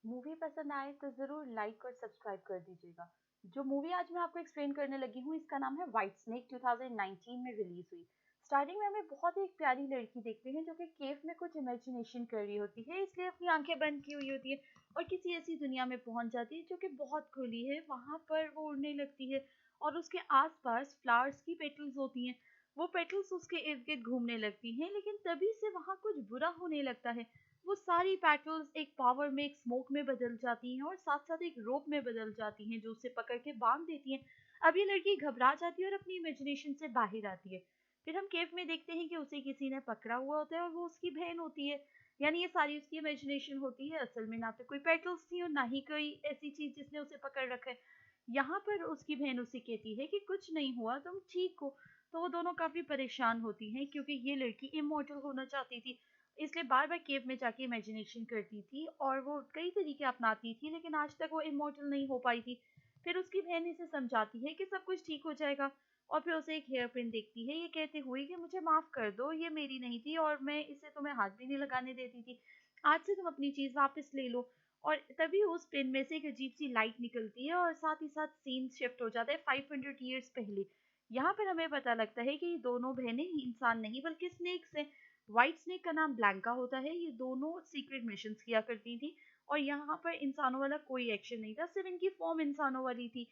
Movie पसंद आए तो ज़रूर लाइक और सब्सक्राइब कर दीजिएगा। जो मूवी आज मैं आपको एक्सप्लेन करने लगी हूँ इसका नाम है व्हाइट स्नेक 2019 में रिलीज हुई। स्टार्टिंग में हमें बहुत ही एक प्यारी लड़की देखते हैं जो कि केव में कुछ इमेजिनेशन कर रही होती है, इसलिए अपनी आंखें बंद की हुई होती है और किसी ऐसी दुनिया में पहुंच जाती है जो कि बहुत खुली है। वहां पर वो उड़ने लगती है और उसके आसपास फ्लावर्स की पेटल्स होती हैं। वो पेटल्स उसके इर्द गिर्द घूमने लगती हैं, लेकिन तभी से वहां कुछ बुरा होने लगता है। वो सारी पेटल्स एक पावर में, एक स्मोक में बदल जाती हैं और साथ साथ एक रोप में बदल जाती हैं जो उसे पकड़ के बांध देती हैं। अब ये लड़की घबरा जाती है और अपनी इमेजिनेशन से बाहर आती है। फिर हम केव में देखते हैं कि उसे किसी ने पकड़ा हुआ होता है और वो उसकी बहन होती है। यानी ये सारी उसकी इमेजिनेशन होती है, असल में ना तो कोई पेटल्स थी और ना ही कोई ऐसी चीज जिसने उसे पकड़ रखा है। यहाँ पर उसकी बहन उसे कहती है कि कुछ नहीं हुआ, तुम ठीक हो। तो वो दोनों काफी परेशान होती हैं क्योंकि ये लड़की इमोर्टल होना चाहती थी, इसलिए बार बार केव में जाके इमेजिनेशन करती थी और वो कई तरीके अपनाती थी, लेकिन आज तक वो इमोर्टल नहीं हो पाई थी। फिर उसकी बहन इसे समझाती है कि सब कुछ ठीक हो जाएगा और फिर उसे एक हेयर पिन देखती है, ये कहते हुए कि मुझे माफ कर दो, ये मेरी नहीं थी और मैं इसे तुम्हें हाथ भी नहीं लगाने देती थी। आज से तुम अपनी चीज वापस ले लो। और तभी उस पिन में से एक अजीब सी लाइट निकलती है और साथ ही साथ सीन शिफ्ट हो जाता है 500 ईयर्स पहले। यहाँ पर हमें पता लगता है कि ये दोनों बहनें इंसान नहीं बल्कि स्नेक्स हैं। व्हाइट स्नेक का नाम ब्लैंका होता है। ये दोनों सीक्रेट मिशंस किया करती थी और यहाँ पर इंसानों वाला कोई एक्शन नहीं था, सिर्फ इनकी फॉर्म इंसानों वाली थी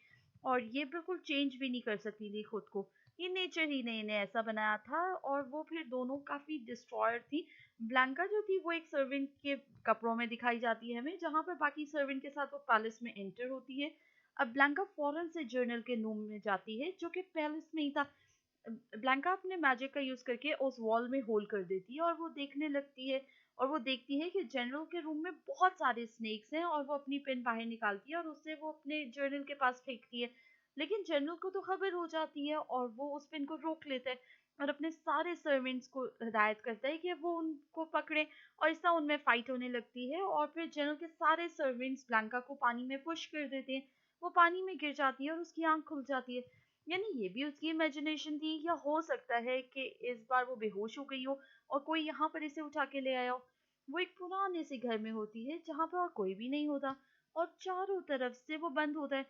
और ये बिल्कुल चेंज भी नहीं कर सकती थी खुद को। ये नेचर ही ने इन्हें ऐसा बनाया था और वो फिर दोनों काफी डिस्ट्रॉयर थी। ब्लैंका जो थी वो एक सर्वेंट के कपड़ों में दिखाई जाती है हमें, जहाँ पर बाकी सर्वेंट के साथ वो पैलेस में एंटर होती है। अब ब्लैंका फौरन से जर्नल के रूम में जाती है जो कि पैलेस में ही था। ब्लैंका अपने मैजिक का यूज करके उस वॉल में होल कर देती है और वो देखने लगती है और वो देखती है कि जनरल के रूम में बहुत सारे स्नेक्स हैं और वो अपनी पेन बाहर निकालती है और उससे वो अपने जर्नल के पास फेंकती है। लेकिन जनरल को तो खबर हो जाती है और वो उस पेन को रोक लेता है और अपने सारे सर्वेंट्स को हिदायत करता है कि वो उनको पकड़े और इस तरह उनमें फाइट होने लगती है और फिर जनरल के सारे सर्वेंट्स ब्लैंका को पानी में पुश कर देते हैं। वो पानी में गिर जाती है और उसकी आंख खुल जाती है। यानी ये भी उसकी इमेजिनेशन थी या हो सकता है कि इस बार वो बेहोश हो गई हो और कोई यहाँ पर इसे उठा के ले आया हो। वो एक पुराने से घर में होती है जहाँ पर और कोई भी नहीं होता और चारों तरफ से वो बंद होता है।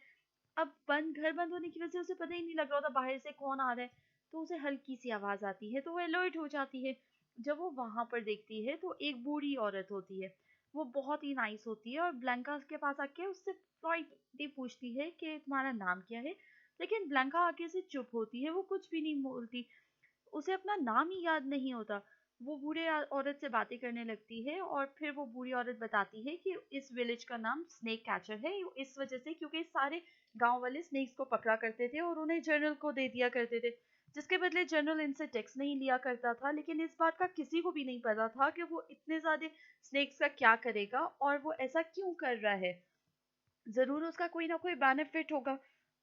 अब बंद होने की वजह से उसे पता ही नहीं लग रहा होता बाहर से कौन आ रहा है। तो उसे हल्की सी आवाज आती है तो वो अलर्ट हो जाती है। जब वो वहां पर देखती है तो एक बूढ़ी औरत होती है। वो बहुत ही नाइस होती है और ब्लैंका के पास आके उससे फ्लाइटली पूछती है कि तुम्हारा नाम क्या है। लेकिन ब्लैंका आगे से चुप होती है, वो कुछ भी नहीं बोलती। उसे अपना नाम ही याद नहीं होता। वो बूढ़े औरत से बातें करने लगती है और फिर वो बूढ़ी औरत बताती है कि इस विलेज का नाम स्नेक कैचर है, इस वजह से क्योंकि सारे गांव वाले स्नेक्स को पकड़ा करते थे और उन्हें जनरल को दे दिया करते थे, जिसके बदले जनरल इनसे टैक्स नहीं लिया करता था। लेकिन इस बात का किसी को भी नहीं पता था कि वो इतने ज्यादा स्नेक्स का क्या करेगा और वो ऐसा क्यों कर रहा है। ज़रूर उसका कोई ना कोई बेनिफिट होगा।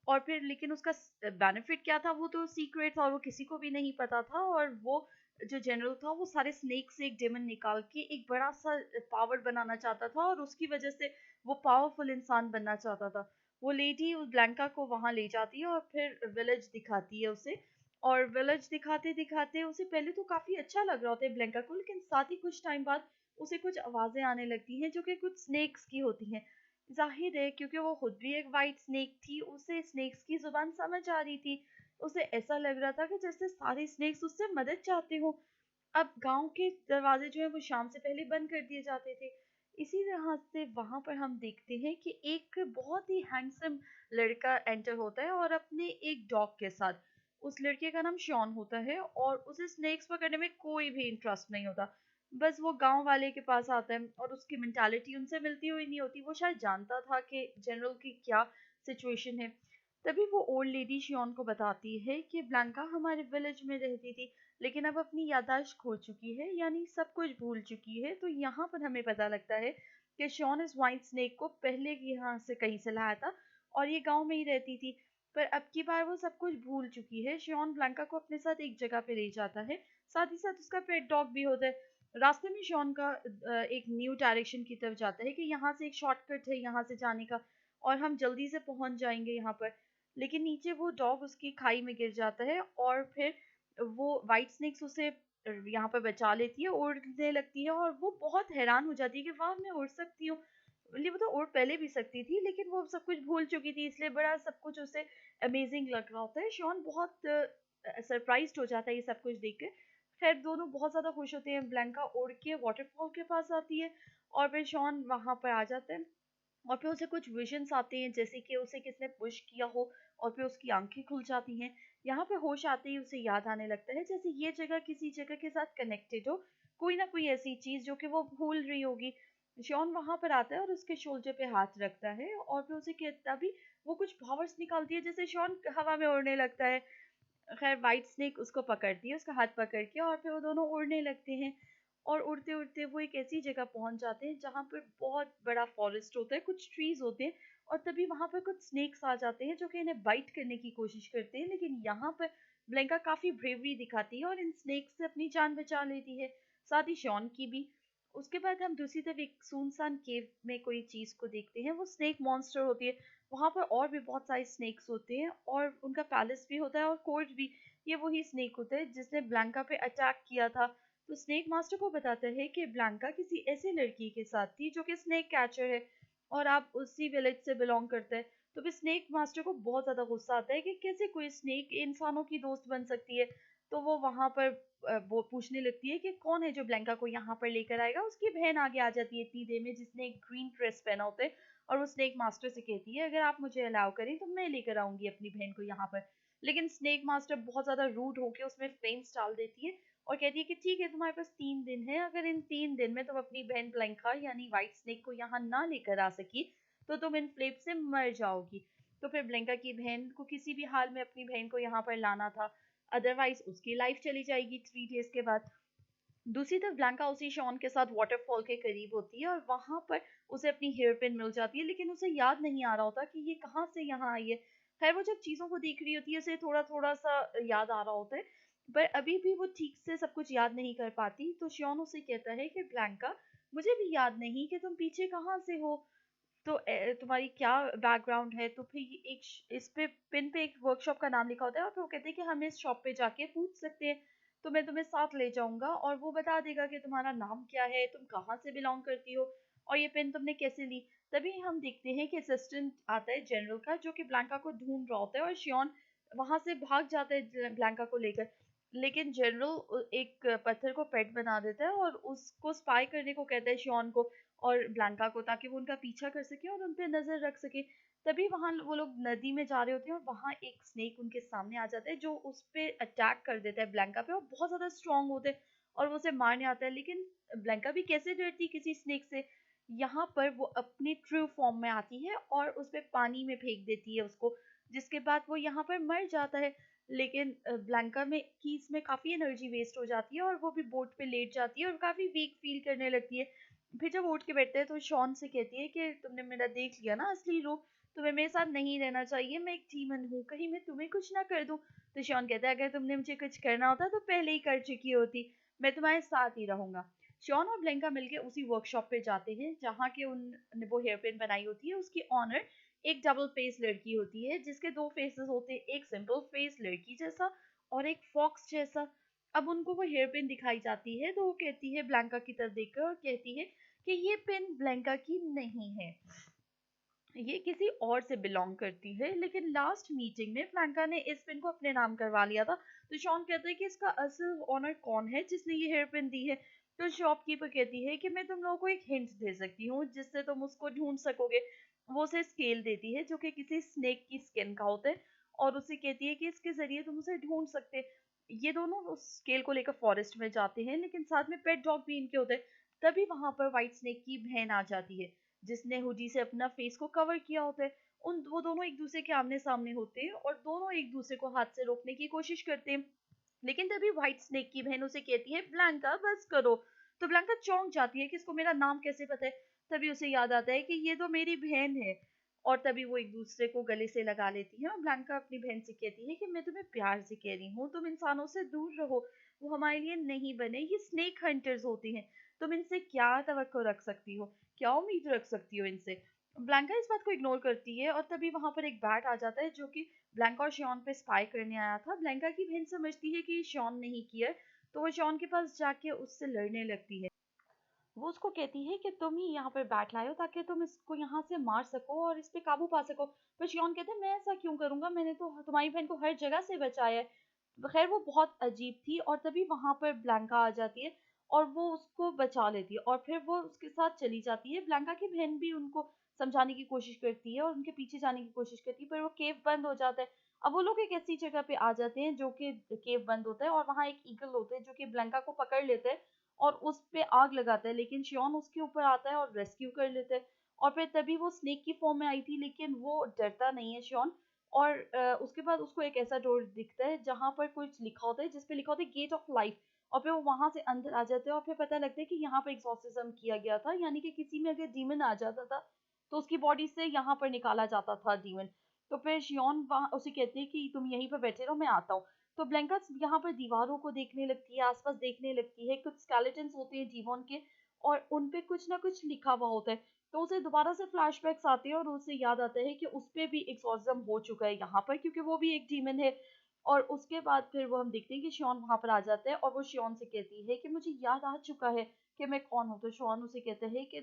और फिर लेकिन उसका बेनिफिट क्या था वो तो सीक्रेट था और वो किसी को भी नहीं पता था। और वो जो जनरल था वो सारे स्नेक से एक डेमन निकाल के एक बड़ा सा पावर बनाना चाहता था और उसकी वजह से वो पावरफुल इंसान बनना चाहता था। वो लेडी उस ब्लैंका को वहां ले जाती है और फिर विलेज दिखाती है उसे। और विलेज दिखाते दिखाते उसे पहले तो काफी अच्छा लग रहा होता है ब्लैंका को, लेकिन साथ ही कुछ टाइम बाद उसे कुछ आवाजें आने लगती हैं जो कि कुछ स्नेक्स की होती हैं। ज़ाहिर है क्योंकि वो खुद भी एक वाइट स्नेक थी, उसे स्नेक्स की ज़ुबान समझ आ रही थी। उसे ऐसा लग रहा था कि जैसे सारे स्नेक्स उससे मदद चाहते हो। अब गांव के दरवाजे जो है वो शाम से पहले बंद कर दिए जाते थे। इसी तरह से वहां पर हम देखते हैं कि एक बहुत ही हैंडसम लड़का एंटर होता है और अपने एक डॉग के साथ। उस लड़के का नाम शॉन होता है और उसे स्नेक्स पकड़ने में कोई भी इंटरेस्ट नहीं होता। बस वो गांव वाले के पास आता है और उसकी मेंटालिटी उनसे मिलती हुई नहीं होती। वो शायद जानता था कि जनरल की क्या सिचुएशन है। तभी वो ओल्ड लेडी शियोन को बताती है कि ब्लैंका हमारे विलेज में रहती थी, लेकिन अब अपनी याददाश्त खो चुकी है, यानी सब कुछ भूल चुकी है। तो यहाँ पर हमें पता लगता है कि शॉन इस व्हाइट स्नेक को पहले यहाँ से कहीं से लाया था और ये गांव में ही रहती थी। पर अब की बार वो सब कुछ भूल चुकी है। शॉन ब्लैंका को अपने साथ एक जगह पे ले जाता है, साथ ही साथ उसका पेट डॉग भी होता है। रास्ते में शॉन का एक न्यू डायरेक्शन की तरफ जाता है कि यहाँ से एक शॉर्टकट है यहाँ से जाने का और हम जल्दी से पहुंच जाएंगे यहाँ पर। लेकिन नीचे वो डॉग उसकी खाई में गिर जाता है और फिर वो वाइट स्नेक्स उसे यहाँ पर बचा लेती है, उड़ने लगती है और वो बहुत हैरान हो जाती है कि वाह मैं उड़ सकती हूँ। वो तो उड़ पहले भी सकती थी, लेकिन वो सब कुछ भूल चुकी थी, इसलिए बड़ा सब कुछ उसे अमेजिंग लग रहा होता है। शॉन बहुत सरप्राइज्ड हो जाता है ये सब कुछ देख के। खैर दोनों बहुत ज़्यादा खुश होते हैं। ब्लैंका उड़ के वाटरफॉल के पास आती है और फिर शॉन वहाँ पर आ जाता है और फिर उसे कुछ विजन्स आते हैं, जैसे कि उसे किसने पुश किया हो और फिर उसकी आंखें खुल जाती हैं। यहाँ पे होश आते ही उसे याद आने लगता है जैसे ये जगह किसी जगह के साथ कनेक्टेड हो, कोई ना कोई ऐसी चीज जो कि वो भूल रही होगी। शॉन वहां पर आता है और उसके शोल्डर पे हाथ रखता है और फिर उसे कहता भी वो कुछ पावर्स निकालती है, जैसे शॉन हवा में उड़ने लगता है। खैर व्हाइट स्नेक उसको पकड़ती है, उसका हाथ पकड़ के, और फिर वो दोनों उड़ने लगते हैं। और उड़ते उड़ते वो एक ऐसी जगह पहुंच जाते हैं जहाँ पर बहुत बड़ा फॉरेस्ट होता है, कुछ ट्रीज होते हैं। और तभी वहां पर कुछ स्नेक्स आ जाते हैं जो कि इन्हें बाइट करने की कोशिश करते हैं, लेकिन यहाँ पर ब्लैंका काफी ब्रेवरी दिखाती है और इन स्नेक्स से अपनी जान बचा लेती है, साथ ही शॉन की भी। उसके बाद हम दूसरी तरफ एक सुनसान केव में कोई चीज को देखते हैं, वो स्नेक मॉन्स्टर होती है। वहां पर और भी बहुत सारे स्नेक्स होते हैं और उनका पैलेस भी होता है और कोर्ट भी। ये वही स्नेक होता है जिसने ब्लैंका पे अटैक किया था। तो स्नेक मास्टर को बताता है कि ब्लैंका किसी ऐसे लड़की के साथ थी जो कि स्नेक कैचर है और आप उसी विलेज से बिलोंग करते हैं। तो फिर स्नेक मास्टर को बहुत ज्यादा गुस्सा आता है कि कैसे कोई स्नेक इंसानों की दोस्त बन सकती है। तो वो वहां पर वो पूछने लगती है कि कौन है जो ब्लैंका को यहाँ पर लेकर आएगा। उसकी बहन आगे आ जाती है इतनी देर में, जिसने एक ग्रीन ड्रेस पहना होता है, और वो स्नेक मास्टर से कहती है अगर आप मुझे अलाउ करें तो मैं लेकर आऊंगी अपनी बहन को यहाँ पर। लेकिन स्नेक मास्टर बहुत ज्यादा रूड होकर उसमें फ्लेम्स डाल देती है और कहती है कि ठीक है, तुम्हारे पास 3 दिन है, अगर इन 3 दिन में तुम अपनी बहन ब्लैंका यानी व्हाइट स्नेक को यहाँ ना लेकर आ सकी तो तुम इन फ्लेम से मर जाओगी। तो फिर ब्लैंका की बहन को किसी भी हाल में अपनी बहन को यहाँ पर लाना था, अदरवाइज उसकी लाइफ चली जाएगी 3 डेज के बाद। दूसरी तरफ ब्लैंका उसी शॉन के साथ वाटरफॉल के करीब होती है और वहां पर उसे अपनी हेयर पिन मिल जाती है, लेकिन उसे याद नहीं आ रहा होता कि ये कहाँ से यहाँ आई है। खैर वो जब चीजों को देख रही होती है उसे थोड़ा थोड़ा सा याद आ रहा होता है, पर अभी भी वो ठीक से सब कुछ याद नहीं कर पाती। तो शॉन उसे कहता है कि ब्लैंका, मुझे भी याद नहीं कि तुम पीछे कहाँ से हो, तो तुम्हारी क्या बैकग्राउंड है। तो फिर इस पे पिन पे एक वर्कशॉप का नाम लिखा होता है और फिर वो कहते हैं कि हम इस शॉप पे जाके पूछ सकते हैं, तो मैं तुम्हें साथ ले जाऊंगा और वो बता देगा कि तुम्हारा नाम क्या है, तुम कहाँ से बिलोंग करती हो और ये पेन तुमने कैसे ली। तभी हम देखते हैं कि असिस्टेंट आता है जनरल का, जो कि ब्लैंका को ढूंढ रहा होता है और शियन वहां से भाग जाता है ब्लैंका को लेकर। लेकिन जनरल एक पत्थर को पेट बना देता है और उसको स्पाई करने को कहता है शियन को और ब्लैंका को, ताकि वो उनका पीछा कर सके और उन पे नजर रख सके। तभी वहां वो लोग नदी में जा रहे होते हैं और वहां एक स्नेक उनके सामने आ जाता है जो उस पे अटैक कर देता है ब्लैंका पे, और बहुत ज्यादा स्ट्रांग होते हैं और वो उसे मारने आता है। लेकिन ब्लैंका भी कैसे डरती किसी स्नेक से। यहाँ पर वो अपनी ट्रू फॉर्म में आती है और उस पे पानी में फेंक देती है उसको, जिसके बाद वो यहाँ पर मर जाता है। लेकिन ब्लैंका में की इसमें काफी एनर्जी वेस्ट हो जाती है और वो भी बोट पे लेट जाती है और काफी वीक फील करने लगती है। फिर जब उठ के बैठते हैं तो शॉन से कहती है कि तुमने मेरा देख लिया ना असली रूप, तुम्हें मेरे साथ नहीं रहना चाहिए, मैं एक डीमन हूँ, कहीं मैं तुम्हें कुछ ना कर दूं। तो शॉन कहता है अगर तुमने मुझे कुछ करना होता तो पहले ही कर चुकी होती, मैं तुम्हारे साथ ही रहूंगा। शॉन और ब्लैंका मिलके उसी वर्कशॉप पे जाते हैं जहाँ के उन वो हेयर पिन बनाई होती है, उसकी ऑनर एक डबल फेस लड़की होती है जिसके 2 फेसेस होते हैं, एक सिंपल फेस लड़की जैसा और एक फॉक्स जैसा। अब उनको वो हेयर पिन दिखाई जाती है तो वो कहती है ब्लैंका की तरफ देखकर और कहती है कि ये पिन ब्लैंका की नहीं है, ये किसी और से बिलोंग करती है। लेकिन लास्ट मीटिंग में ब्लैंका ने इस पिन को अपने नाम करवा लिया था। तो शॉन कहता है कि इसका असल ओनर कौन है जिसने ये हेयर पिन दी है। तो शॉपकीपर कहती है कि मैं तुम लोगों को एक हिंट दे सकती हूँ जिससे तुम उसको ढूंढ सकोगे। वो उसे स्केल देती है जो कि किसी स्नेक की स्किन का होता है और उसे कहती है कि इसके जरिए तुम उसे ढूंढ सकते। ये दोनों उस स्केल को लेकर फॉरेस्ट में जाते हैं, लेकिन साथ में पेट डॉग भी इनके होते हैं। तभी वहां पर व्हाइट स्नेक की बहन आ जाती है जिसने हुडी से अपना फेस को कवर किया होता है। उन वो दोनों एक दूसरे के आमने सामने होते हैं और दोनों एक दूसरे को हाथ से रोकने की कोशिश करते हैं। लेकिन तभी व्हाइट स्नेक की बहन उसे कहती है ब्लैंका बस करो। तो ब्लैंका चौंक जाती है कि इसको मेरा नाम कैसे पता है। तभी उसे याद आता है कि ये तो मेरी बहन है, और तभी वो एक दूसरे को गले से लगा लेती है और ब्लैंका अपनी बहन से कहती है कि मैं तुम्हें प्यार से कह रही हूँ, तुम इंसानों से दूर रहो, वो हमारे लिए नहीं बने, ये स्नेक हंटर्स होते हैं, तुम इनसे क्या तवक्को रख सकती हो, क्या उम्मीद रख सकती हो इनसे। ब्लैंका इस बात को इग्नोर करती है और तभी वहां पर एक बैट आ जाता है जो कि ब्लैंका और शॉन पे स्पाई करने आया था। ब्लैंका की बहन समझती है कि शॉन नहीं किया, तो वो शॉन के पास जाके उससे लड़ने लगती है। वो उसको कहती है कि तुम ही यहाँ पर बैट लाए हो ताकि तुम इसको यहाँ से मार सको और इस पे काबू पा सको। पर शियोन कहते हैं मैं ऐसा क्यों करूंगा, मैंने तो तुम्हारी बहन को हर जगह से बचाया है। खैर वो बहुत अजीब थी और तभी वहां पर ब्लैंका आ जाती है और वो उसको बचा लेती है और फिर वो उसके साथ चली जाती है। ब्लैंका की बहन भी उनको समझाने की कोशिश करती है और उनके पीछे जाने की कोशिश करती है, पर वो केव बंद हो जाता है। अब वो लोग एक ऐसी जगह पे आ जाते हैं जो कि केव बंद होता है और वहां एक ईगल होते हैं जो कि ब्लैंका को पकड़ लेते हैं और उस पे आग लगाता है, लेकिन शियोन उसके ऊपर आता है और रेस्क्यू कर लेता है। और फिर तभी वो स्नेक की फॉर्म में आई थी, लेकिन वो डरता नहीं है शियोन। और उसके बाद उसको एक ऐसा डोर दिखता है जहां पर कुछ लिखा होता है, जिसपे लिखा होता है गेट ऑफ लाइफ। और फिर वो वहां से अंदर आ जाते हैं और फिर पता लगता है कि यहाँ पर एक्सॉर्सिज्म किया गया था, यानी कि किसी में अगर डीमन आ जाता था तो उसकी बॉडी से यहाँ पर निकाला जाता था डीमन। तो फिर शियोन वहां उसे कहते हैं कि तुम यहीं पर बैठे रहो, मैं आता हूँ। तो ब्लैंका यहाँ पर दीवारों को देखने लगती है, आसपास देखने लगती है, कुछ स्केलेटन्स होते हैं डीमन के और उन पे कुछ ना कुछ लिखा हुआ होता है। तो उसे दोबारा से फ्लैशबैक्स आते हैं और उसे याद आता है कि उस पे भी एक्सॉर्सिज्म हो चुका है यहाँ पर, क्योंकि वो भी एक डीमन है। और उसके बाद फिर वो हम देखते हैं कि शॉन वहां पर आ जाता है और वो शॉन से कहती है कि मुझे याद आ चुका है कि मैं कौन हूँ। तो शॉन उसे कहते हैं कि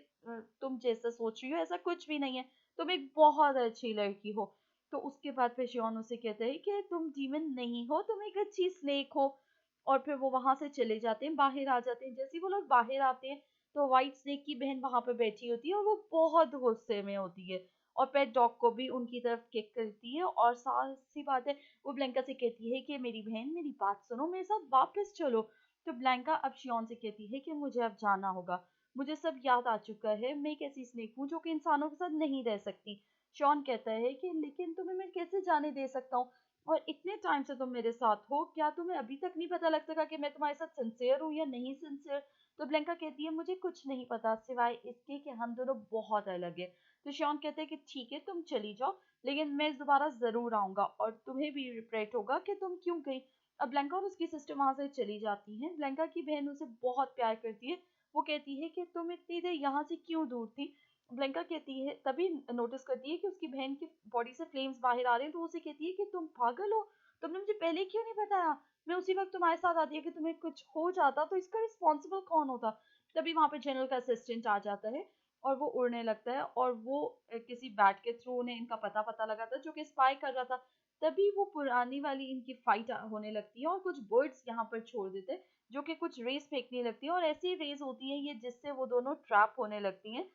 तुम जैसा सोच रही हो ऐसा कुछ भी नहीं है, तुम एक बहुत अच्छी लड़की हो। तो उसके बाद फिर शियोन उसे कहते हैं कि तुम डीमन नहीं हो, तुम एक अच्छी स्नेक हो। और फिर वो वहां से चले जाते हैं, बाहर आ जाते हैं। जैसे ही वो लोग बाहर आते हैं तो व्हाइट स्नेक की बहन वहां पर बैठी होती है और वो बहुत गुस्से में होती है और पेट डॉग को भी उनकी तरफ किक करती है। और साथ सी बात है, वो ब्लैंका से कहती है कि मेरी बहन मेरी बात सुनो, मेरे साथ वापस चलो। तो ब्लैंका अब शियोन से कहती है कि मुझे अब जाना होगा, मुझे सब याद आ चुका है, मैं एक ऐसी स्नेक हूँ जो कि इंसानों के साथ नहीं रह सकती। शॉन कहता है कि लेकिन तुम्हें मैं कैसे जाने दे सकता हूँ, और इतने टाइम से तुम मेरे साथ हो, क्या तुम्हें अभी तक नहीं पता लग सका कि मैं तुम्हारे साथ सिंसियर हूँ या नहीं सिंसियर। तो ब्लैंका कहती है मुझे कुछ नहीं पता सिवाय इसके कि हम दोनों बहुत अलग है। तो शॉन कहते हैं कि ठीक है तुम चली जाओ, लेकिन मैं दोबारा जरूर आऊंगा और तुम्हें भी रिग्रेट होगा कि तुम क्यों गई। अब ब्लैंका और उसकी सिस्टर वहां से चली जाती हैं। ब्लैंका की बहन उसे बहुत प्यार करती है, वो कहती है कि तुम इतनी देर यहाँ से क्यों दूर थी। ब्लैंका कहती है, तभी नोटिस करती है कि उसकी बहन की बॉडी से फ्लेम्स बाहर आ रहे हैं। तो उसे कहती है कि तुम पागल हो, तुमने मुझे पहले क्यों नहीं बताया, मैं उसी वक्त तुम्हारे साथ आती है कि तुम्हें कुछ हो जाता तो इसका रिस्पॉन्सिबल कौन होता। तभी वहां पे जनरल का असिस्टेंट आ जाता है और वो उड़ने लगता है और वो किसी बैट के थ्रू उन्हें इनका पता लगा था जो कि स्पाई कर रहा था। तभी वो पुरानी वाली इनकी फाइट होने लगती है और कुछ बर्ड्स यहाँ पर छोड़ देते हैं जो कि कुछ रेस फेंकने लगती है और ऐसी रेस होती है ये जिससे वो दोनों ट्रैप होने लगती हैं।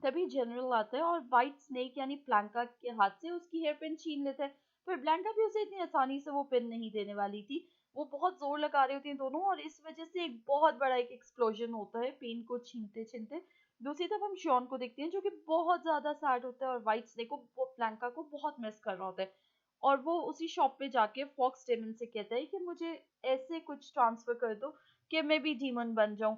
तभी जनरल आता है और व्हाइट स्नेक यानी प्लैंका के हाथ से उसकी हेयर पिन छीन लेता है। पर ब्लैंका भी उसे इतनी आसानी से वो पिन नहीं देने वाली थी, वो बहुत जोर लगा रहे होते हैं दोनों और इस वजह से एक बहुत बड़ा एक एक्सप्लोजन होता है पेन को छीनते छीनते। दूसरी तरफ हम शॉन को देखते हैं जो कि बहुत ज्यादा सैड होता है और व्हाइट स्नेक को प्लैंका को बहुत मिस कर रहा होता है। और वो उसी शॉप पे जाके फॉक्स डेमन से कहता है कि मुझे ऐसे कुछ ट्रांसफर कर दो कि मैं भी डीमन बन जाऊं,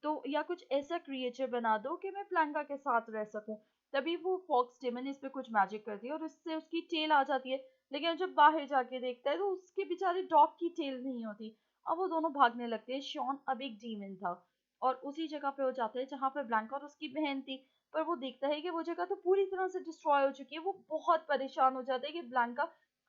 तो या कुछ ऐसा क्रिएचर बना दो कि मैं प्लैंका के साथ रह सकूं। तभी वो फॉक्स डेमन इस पे कुछ मैजिक करती है और इससे उसकी टेल आ जाती है। लेकिन जब बाहर जाके देखता है तो उसके बेचारे डॉग की टेल नहीं होती। अब वो दोनों भागने लगते हैं। शॉन अब एक डीमन था और उसी जगह पे वो जाता है जहां पर ब्लैंका और उसकी बहन थी। पर वो देखता है कि वो जगह तो पूरी तरह से डिस्ट्रॉय हो चुकी है। वो बहुत परेशान हो जाता है कि ब्लैंका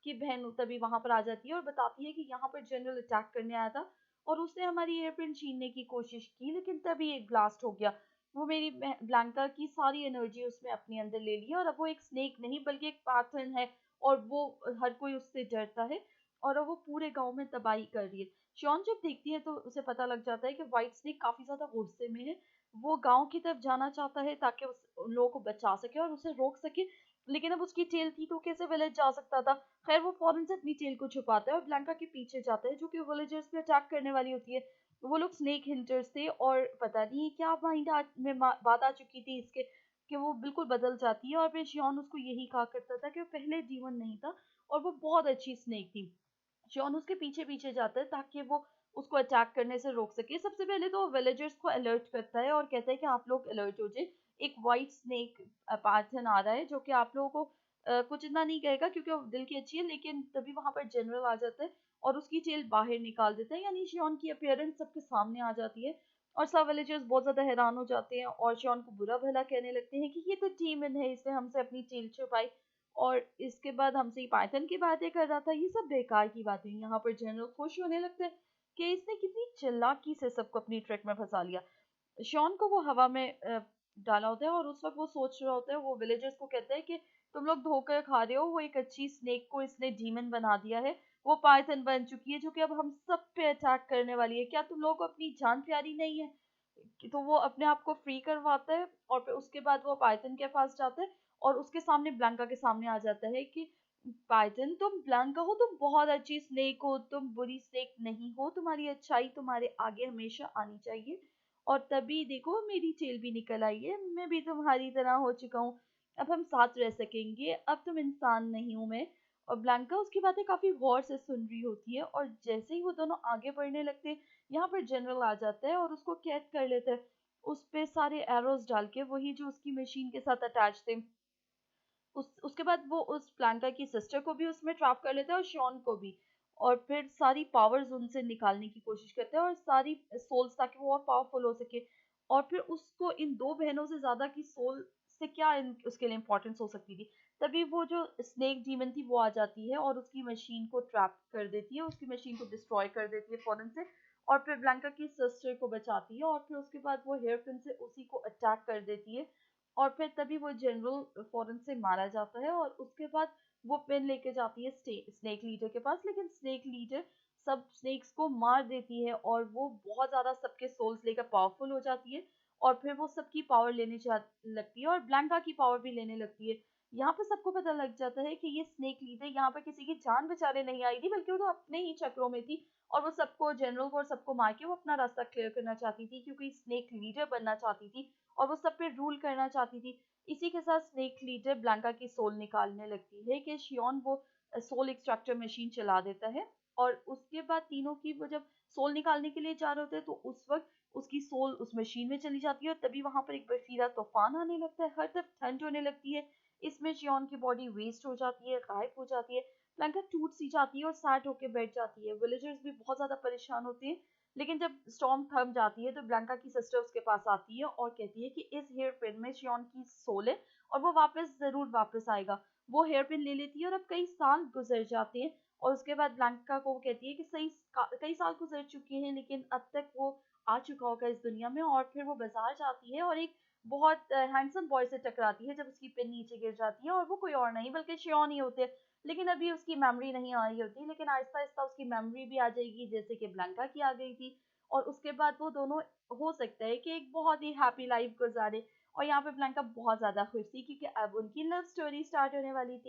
की बहन तभी वहां पर आ जाती है और बताती है कि यहाँ पर जनरल अटैक करने आया था और उसने हमारी एयरप्रिंट छीनने की कोशिश की, लेकिन तभी एक ब्लास्ट हो गया। वो मेरी ब्लैंका की सारी एनर्जी उसमें अपने अंदर ले लिया और अब वो एक स्नेक नहीं बल्कि एक पैथर्न है और वो हर कोई उससे डरता है और अब वो पूरे गांव में तबाही कर रही है। शॉन जब देखती है तो उसे पता लग जाता है कि व्हाइट स्नेक काफी ज्यादा गुस्से में है। वो गांव की तरफ जाना चाहता है ताकि उन लोगों को बचा सके और उसे रोक सके, लेकिन अब उसकी टेल थी तो कैसे विलेज जा सकता था। खैर वो फौरन से अपनी टेल को छुपाता है और ब्लैंका के पीछे जाता है जो कि विलेजर्स पे अटैक करने वाली होती है। वो लोग स्नेक हिंटर्स थे और पता नहीं क्या माइंड में बात आ चुकी थी इसके कि वो बिल्कुल बदल जाती है। और फिर शियोन उसको यही कहा करता था कि वो पहले डीमन नहीं था और वो बहुत अच्छी स्नेक थी। जॉन उसके पीछे पीछे जाता है ताकि वो उसको अटैक करने से रोक सके। सबसे पहले तो विलेजर्स को अलर्ट करता है और कहता है कि आप लोग अलर्ट हो जाए, एक वाइट स्नेक पैथर्न आ रहा है जो कि आप लोगों को कुछ इतना नहीं कहेगा क्योंकि वो दिल की अच्छी है। लेकिन तभी वहां पर जनरल आ जाता है और उसकी टेल बाहर निकाल देता है, यानी शियोन की अपीयरेंस सबके सामने आ जाती है और सब विलेजर्स बहुत ज्यादा हैरान हो जाते हैं और शियोन को बुरा भला कहने लगते हैं कि ये तो डीमन है, इसने हमसे अपनी टेल छुपाई और इसके बाद हमसे पाइथन की बातें कर रहा था। ये सब बेकार की बातें। यहाँ पर जनरल खुश होने लगते हैं कि इसने कितनी चालाकी से सबको अपनी ट्रैक में फंसा लिया। शॉन को वो हवा में डाला होता है और उस वक्त वो सोच रहा होता है, वो विलेजर्स को कहता है कि तुम लोग धोखा खा रहे हो, वो एक अच्छी स्नेक को इसने डीमन बना दिया है, वो पाइथन बन चुकी है जो कि अब हम सब पे अटैक करने वाली है, क्या तुम लोगों को अपनी जान प्यारी नहीं है? तो वो अपने आप को फ्री करवाता है और फिर उसके बाद वो पाइथन के पास जाता है और उसके सामने ब्लैंका के सामने आ जाता है कि पाइथन, तुम ब्लैंका हो, तुम बहुत अच्छी स्नेक हो, तुम बुरी स्नेक नहीं हो, तुम्हारी अच्छाई तुम्हारे आगे हमेशा आनी चाहिए। और तभी देखो मेरी टेल भी निकल आई है, मैं भी तुम्हारी तरह हो चुका हूँ, अब हम साथ रह सकेंगे, अब तुम इंसान नहीं हूँ मैं। और ब्लैंका उसकी बातें काफी गौर से सुन रही होती है और जैसे ही वो दोनों आगे बढ़ने लगते हैं, यहाँ पर जनरल आ जाता है और उसको कैद कर लेता है, उस पे सारे एरोज डाल के, वही जो उसकी मशीन के साथ अटैच थे। उसके बाद वो उस प्लांटा की सिस्टर को भी उसमें ट्रैप कर लेता है और शॉन को भी, और फिर सारी पावर्स उनसे निकालने की कोशिश करते हैं और सारी सोल्स, ताकि वो और पावरफुल हो सके। और फिर उसको इन दो बहनों से ज्यादा की सोल से क्या उसके लिए इम्पोर्टेंस हो सकती थी। तभी वो जो स्नेक डीमन थी वो आ जाती है और उसकी मशीन को ट्रैप कर देती है, उसकी मशीन को डिस्ट्रॉय कर देती है फौरन से, और फिर ब्लैंका की सिस्टर को बचाती है और फिर उसके बाद वो हेयरपिन से उसी को अटैक कर देती है। और फिर तभी वो जनरल फौरन से मारा जाता है और उसके बाद वो पेन लेके जाती है स्नेक लीडर के पास, लेकिन स्नेक लीडर सब स्नेक्स को मार देती है और वो बहुत ज्यादा सबके सोल्स लेकर पावरफुल हो जाती है और फिर वो सबकी पावर लेने लगती है और ब्लैंका की पावर भी लेने लगती है। यहाँ पे सबको पता लग जाता है कि ये स्नेक लीडर यहाँ पर किसी की जान बचाने नहीं आई थी, बल्कि वो तो अपने ही चक्रों में थी और वो सबको, जनरल को और सबको मार के वो अपना रास्ता क्लियर करना चाहती थी, क्योंकि स्नेक लीडर बनना चाहती थी और वो सब पे रूल करना चाहती थी। इसी के साथ स्नेक लीडर ब्लैंका की सोल निकालने लगती है कि शियोन वो सोल एक्सट्रैक्टर मशीन चला देता है और उसके बाद तीनों की वो जब सोल निकालने के लिए जा रहे होते हैं तो उस वक्त उसकी सोल उस मशीन में चली जाती है और तभी वहां पर एक बर्फीला तूफान आने लगता है, हर तरफ ठंड होने लगती है। इसमें शियोन की बॉडी वेस्ट हो जाती है, गायब हो जाती है, ब्लैंका टूट सी जाती है और सैड होकर बैठ जाती है। विलेजर्स भी बहुत ज्यादा परेशान होते हैं, लेकिन जब स्टॉर्म थम जाती है तो ब्लैंका की सिस्टर उसके पास आती है और कहती है कि इस हेयर पिन में शियोन की सोल है और वो वापस जरूर वापस आएगा। वो हेयर पिन ले लेती है और अब कई साल गुजर जाते हैं और उसके बाद ब्लैंका को वो कहती है कि कई साल गुजर चुके हैं, लेकिन अब तक वो आ चुका होगा इस दुनिया में। और फिर वो बाजार जाती है और एक बहुत हैंडसम बॉय से टकराती है जब उसकी पिन नीचे गिर जाती है और वो कोई और नहीं बल्कि शियोन ही होते हैं। लेकिन अभी उसकी मेमोरी नहीं आ रही होती, लेकिन आहिस्ता आहिस्ता उसकी मेमोरी भी आ जाएगी, जैसे कि ब्लैंका की आ गई थी। और उसके बाद वो दोनों, हो सकता है कि एक बहुत ही हैप्पी लाइफ गुजारे। और यहाँ पे ब्लैंका बहुत ज्यादा खुश थी क्योंकि अब उनकी लव स्टोरी स्टार्ट होने वाली थी।